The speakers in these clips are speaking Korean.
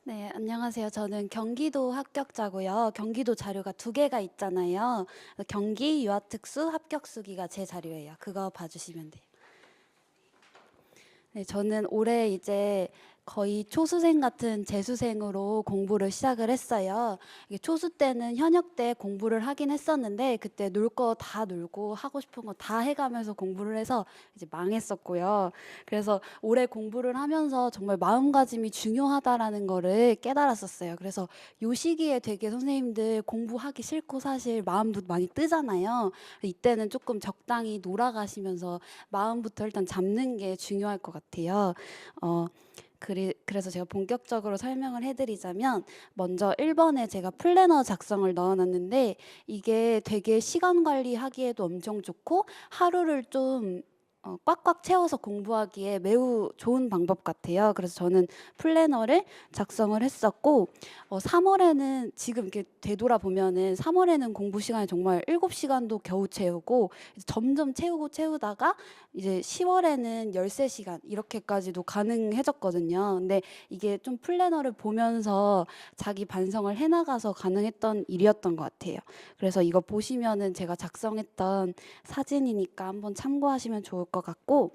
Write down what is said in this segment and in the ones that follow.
네, 안녕하세요. 저는 경기도 합격자고요. 경기도 자료가 두 개가 있잖아요. 경기 유아특수 합격수기가 제 자료예요. 그거 봐주시면 돼요. 네, 저는 올해 이제 거의 초수생 같은 재수생으로 공부를 시작을 했어요. 이게 초수 때는 현역 때 공부를 하긴 했었는데 그때 놀 거 다 놀고 하고 싶은 거 다 해가면서 공부를 해서 이제 망했었고요. 그래서 올해 공부를 하면서 정말 마음가짐이 중요하다라는 거를 깨달았었어요. 그래서 요 시기에 되게 선생님들 공부하기 싫고 사실 마음도 많이 뜨잖아요. 이때는 조금 적당히 놀아가시면서 마음부터 일단 잡는 게 중요할 것 같아요. 어, 그래서 제가 본격적으로 설명을 해드리자면 먼저 1번에 제가 플래너 작성을 넣어놨는데 이게 되게 시간 관리하기에도 엄청 좋고 하루를 좀 꽉꽉 채워서 공부하기에 매우 좋은 방법 같아요. 그래서 저는 플래너를 작성을 했었고 3월에는 지금 이렇게 되돌아보면은 3월에는 공부 시간이 정말 7시간도 겨우 채우고 이제 점점 채우다가 이제 10월에는 13시간 이렇게까지도 가능해졌거든요. 근데 이게 좀 플래너를 보면서 자기 반성을 해나가서 가능했던 일이었던 것 같아요. 그래서 이거 보시면은 제가 작성했던 사진이니까 한번 참고하시면 좋을 것 같고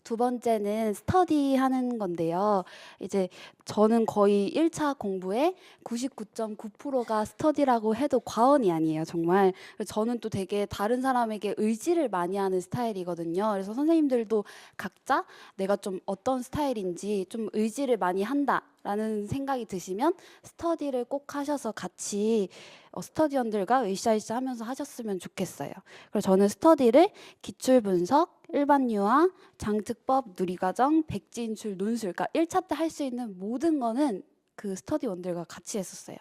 두 번째는 스터디 하는 건데요. 이제 저는 거의 1차 공부에 99.9%가 스터디라고 해도 과언이 아니에요, 정말. 저는 또 되게 다른 사람에게 의지를 많이 하는 스타일이거든요. 그래서 선생님들도 각자 내가 좀 어떤 스타일인지 좀 의지를 많이 한다라는 생각이 드시면 스터디를 꼭 하셔서 같이 스터디원들과 으쌰으쌰 하면서 하셨으면 좋겠어요. 그래서 저는 스터디를 기출 분석, 일반 유아, 장특법, 누리과정, 백지인출, 논술, 그러니까 1차 때 할 수 있는 모든 거는 그 스터디원들과 같이 했었어요.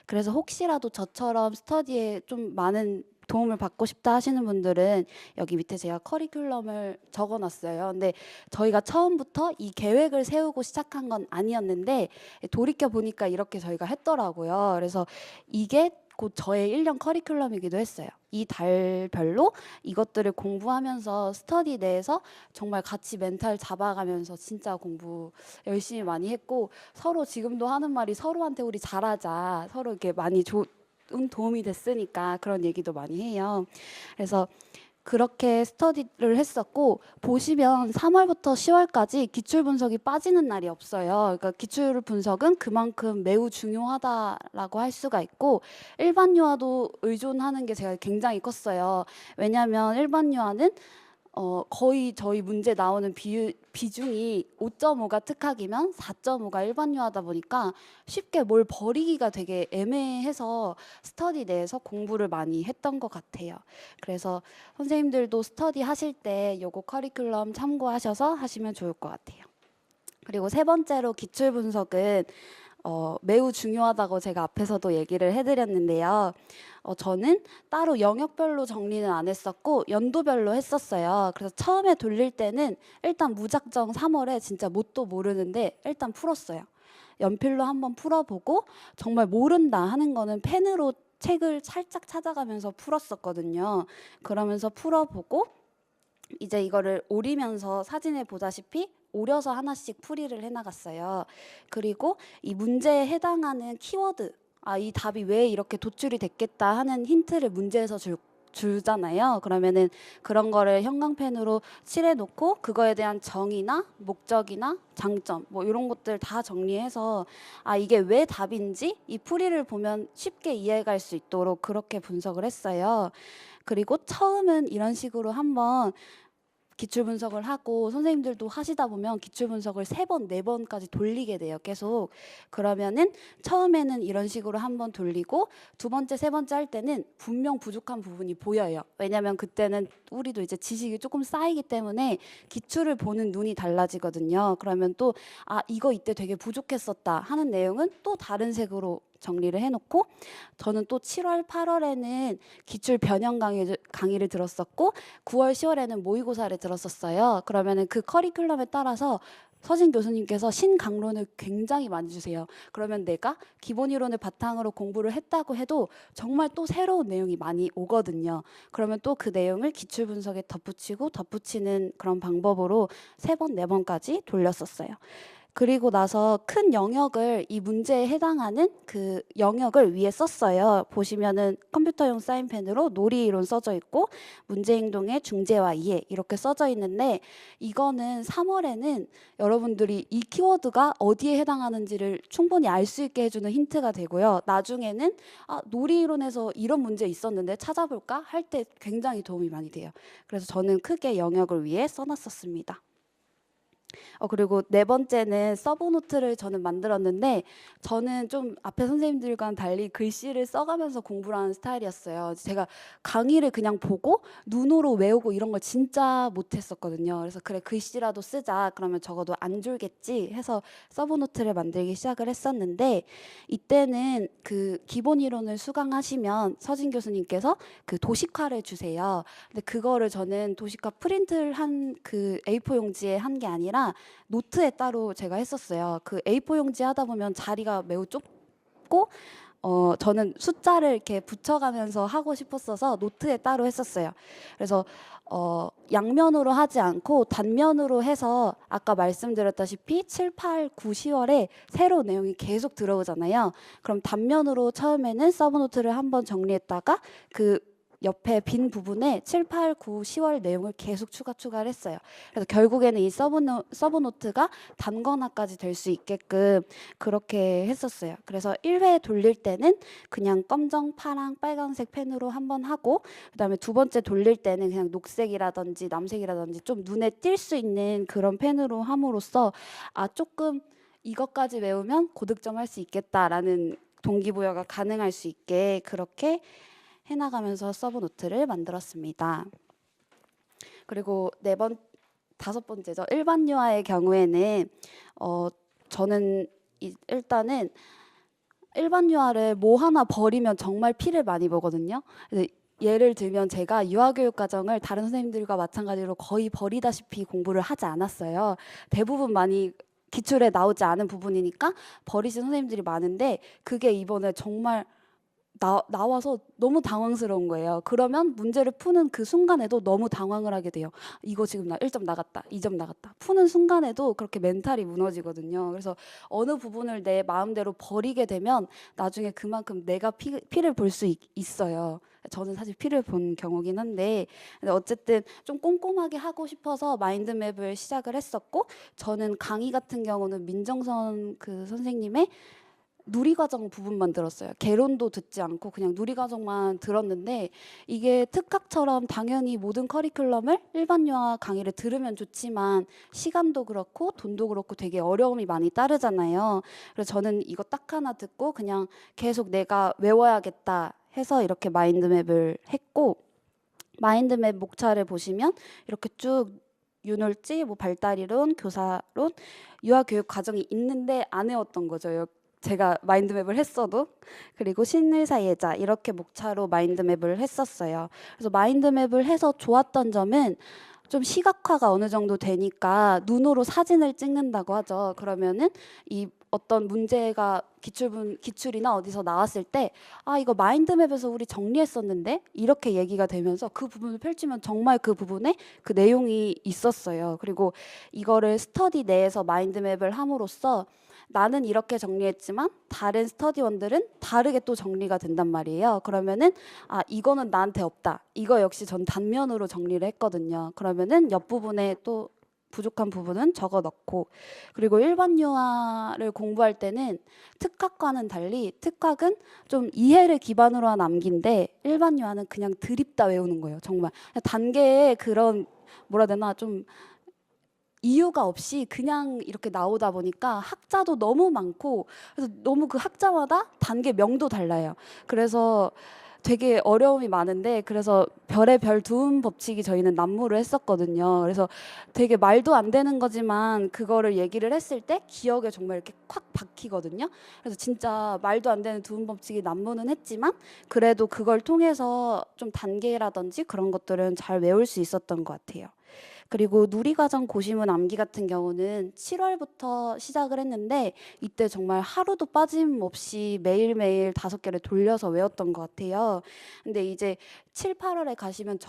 그래서 혹시라도 저처럼 스터디에 좀 많은 도움을 받고 싶다 하시는 분들은 여기 밑에 제가 커리큘럼을 적어놨어요. 근데 저희가 처음부터 이 계획을 세우고 시작한 건 아니었는데 돌이켜 보니까 이렇게 저희가 했더라고요. 그래서 이게 곧 저의 1년 커리큘럼이기도 했어요. 이 달별로 이것들을 공부하면서 스터디 내에서 정말 같이 멘탈 잡아가면서 진짜 공부 열심히 많이 했고 서로 지금도 하는 말이 서로한테 우리 잘하자 서로 이렇게 많이 도움이 됐으니까 그런 얘기도 많이 해요. 그래서 그렇게 스터디를 했었고 보시면 3월부터 10월까지 기출 분석이 빠지는 날이 없어요. 그러니까 기출 분석은 그만큼 매우 중요하다라고 할 수가 있고 일반 유아도 의존하는 게 제가 굉장히 컸어요. 왜냐하면 일반 유아는 거의 저희 문제 나오는 비중이 5.5가 특학이면 4.5가 일반 유아다 보니까 쉽게 뭘 버리기가 되게 애매해서 스터디 내에서 공부를 많이 했던 것 같아요. 그래서 선생님들도 스터디 하실 때 요거 커리큘럼 참고하셔서 하시면 좋을 것 같아요. 그리고 세 번째로 기출 분석은 매우 중요하다고 제가 앞에서도 얘기를 해드렸는데요. 저는 따로 영역별로 정리는 안 했었고 연도별로 했었어요. 그래서 처음에 돌릴 때는 일단 무작정 3월에 진짜 뭣도 모르는데 일단 풀었어요. 연필로 한번 풀어보고 정말 모른다 하는 거는 펜으로 책을 살짝 찾아가면서 풀었었거든요. 그러면서 풀어보고 이제 이거를 오리면서 사진을 보다시피 오려서 하나씩 풀이를 해나갔어요. 그리고 이 문제에 해당하는 키워드, 이 답이 왜 이렇게 도출이 됐겠다 하는 힌트를 문제에서 주잖아요. 그러면은 그런 거를 형광펜으로 칠해놓고 그거에 대한 정의나 목적이나 장점 뭐 이런 것들 다 정리해서 이게 왜 답인지 이 풀이를 보면 쉽게 이해할 수 있도록 그렇게 분석을 했어요. 그리고 처음은 이런 식으로 한번 기출 분석을 하고 선생님들도 하시다 보면 기출 분석을 3번, 4번까지 돌리게 돼요. 계속. 그러면은 처음에는 이런 식으로 한번 돌리고 두 번째, 세 번째 할 때는 분명 부족한 부분이 보여요. 왜냐면 그때는 우리도 이제 지식이 조금 쌓이기 때문에 기출을 보는 눈이 달라지거든요. 그러면 또 이거 이때 되게 부족했었다 하는 내용은 또 다른 색으로 정리를 해놓고 저는 또 7월, 8월에는 기출 변형 강의를 들었었고 9월, 10월에는 모의고사를 들었었어요. 그러면은 그 커리큘럼에 따라서 서진 교수님께서 신강론을 굉장히 많이 주세요. 그러면 내가 기본 이론을 바탕으로 공부를 했다고 해도 정말 또 새로운 내용이 많이 오거든요. 그러면 또 그 내용을 기출 분석에 덧붙이고 덧붙이는 그런 방법으로 3번, 4번까지 돌렸었어요. 그리고 나서 큰 영역을 이 문제에 해당하는 그 영역을 위에 썼어요. 보시면은 컴퓨터용 사인펜으로 놀이이론 써져 있고 문제 행동의 중재와 이해 이렇게 써져 있는데 이거는 3월에는 여러분들이 이 키워드가 어디에 해당하는지를 충분히 알 수 있게 해주는 힌트가 되고요. 나중에는 놀이이론에서 이런 문제 있었는데 찾아볼까 할 때 굉장히 도움이 많이 돼요. 그래서 저는 크게 영역을 위해 써놨었습니다. 그리고 네 번째는 서브노트를 저는 만들었는데 저는 좀 앞에 선생님들과는 달리 글씨를 써가면서 공부를 하는 스타일이었어요. 제가 강의를 그냥 보고 눈으로 외우고 이런 걸 진짜 못했었거든요. 그래서 그래 글씨라도 쓰자. 그러면 적어도 안 졸겠지 해서 서브노트를 만들기 시작을 했었는데 이때는 그 기본 이론을 수강하시면 서진 교수님께서 그 도식화를 주세요. 근데 그거를 저는 도식화 프린트를 한 그 A4 용지에 한 게 아니라 노트에 따로 제가 했었어요. 그 A4 용지 하다 보면 자리가 매우 좁고 저는 숫자를 이렇게 붙여가면서 하고 싶었어서 노트에 따로 했었어요. 그래서 양면으로 하지 않고 단면으로 해서 아까 말씀드렸다시피 7, 8, 9, 10월에 새로운 내용이 계속 들어오잖아요. 그럼 단면으로 처음에는 서브노트를 한번 정리했다가 그 옆에 빈 부분에 7, 8, 9, 10월 내용을 계속 추가를 했어요. 그래서 결국에는 이 서브노트가 단권화까지 될 수 있게끔 그렇게 했었어요. 그래서 1회 돌릴 때는 그냥 검정, 파랑, 빨간색 펜으로 한번 하고 그다음에 두 번째 돌릴 때는 그냥 녹색이라든지 남색이라든지 좀 눈에 띌 수 있는 그런 펜으로 함으로써 조금 이것까지 외우면 고득점 할 수 있겠다라는 동기부여가 가능할 수 있게 그렇게 해나가면서 서브노트를 만들었습니다. 그리고 다섯 번째죠. 일반 유아의 경우에는 저는 일단은 일반 유아를 뭐 하나 버리면 정말 피를 많이 보거든요. 예를 들면 제가 유아교육 과정을 다른 선생님들과 마찬가지로 거의 버리다시피 공부를 하지 않았어요. 대부분 많이 기출에 나오지 않은 부분이니까 버리신 선생님들이 많은데 그게 이번에 정말 나와서 너무 당황스러운 거예요. 그러면 문제를 푸는 그 순간에도 너무 당황을 하게 돼요. 이거 지금 나 1점 나갔다, 2점 나갔다. 푸는 순간에도 그렇게 멘탈이 무너지거든요. 그래서 어느 부분을 내 마음대로 버리게 되면 나중에 그만큼 내가 피를 볼 수 있어요. 저는 사실 피를 본 경우긴 한데 어쨌든 좀 꼼꼼하게 하고 싶어서 마인드맵을 시작을 했었고 저는 강의 같은 경우는 민정선 그 선생님의 누리과정 부분만 들었어요. 개론도 듣지 않고 그냥 누리과정만 들었는데 이게 특학처럼 당연히 모든 커리큘럼을 일반 유아 강의를 들으면 좋지만 시간도 그렇고 돈도 그렇고 되게 어려움이 많이 따르잖아요. 그래서 저는 이거 딱 하나 듣고 그냥 계속 내가 외워야겠다 해서 이렇게 마인드맵을 했고 마인드맵 목차를 보시면 이렇게 쭉 윤홀지, 뭐 발달이론, 교사론, 유아교육 과정이 있는데 안 외웠던 거죠. 제가 마인드맵을 했어도. 그리고 신의사 예자 이렇게 목차로 마인드맵을 했었어요. 그래서 마인드맵을 해서 좋았던 점은 좀 시각화가 어느 정도 되니까 눈으로 사진을 찍는다고 하죠. 그러면은 이 어떤 문제가 기출이나 어디서 나왔을 때 이거 마인드맵에서 우리 정리했었는데 이렇게 얘기가 되면서 그 부분을 펼치면 정말 그 부분에 그 내용이 있었어요. 그리고 이거를 스터디 내에서 마인드맵을 함으로써 나는 이렇게 정리했지만 다른 스터디원들은 다르게 또 정리가 된단 말이에요. 그러면은 이거는 나한테 없다. 이거 역시 전 단면으로 정리를 했거든요. 그러면은 옆부분에 또 부족한 부분은 적어 넣고 그리고 일반 유아를 공부할 때는 특학과는 달리 특학은 좀 이해를 기반으로 한 암기인데 일반 유아는 그냥 드립다 외우는 거예요. 정말 단계에 그런 뭐라 해야 되나 좀 이유가 없이 그냥 이렇게 나오다 보니까 학자도 너무 많고 그래서 너무 그 학자마다 단계 명도 달라요. 그래서 되게 어려움이 많은데 그래서 별의 별 두음 법칙이 저희는 난무를 했었거든요. 그래서 되게 말도 안 되는 거지만 그거를 얘기를 했을 때 기억에 정말 이렇게 콱 박히거든요. 그래서 진짜 말도 안 되는 두음 법칙이 난무는 했지만 그래도 그걸 통해서 좀 단계라든지 그런 것들은 잘 외울 수 있었던 것 같아요. 그리고 누리과정 고시문 암기 같은 경우는 7월부터 시작을 했는데 이때 정말 하루도 빠짐없이 매일매일 5개를 돌려서 외웠던 것 같아요. 근데 이제 7, 8월에 가시면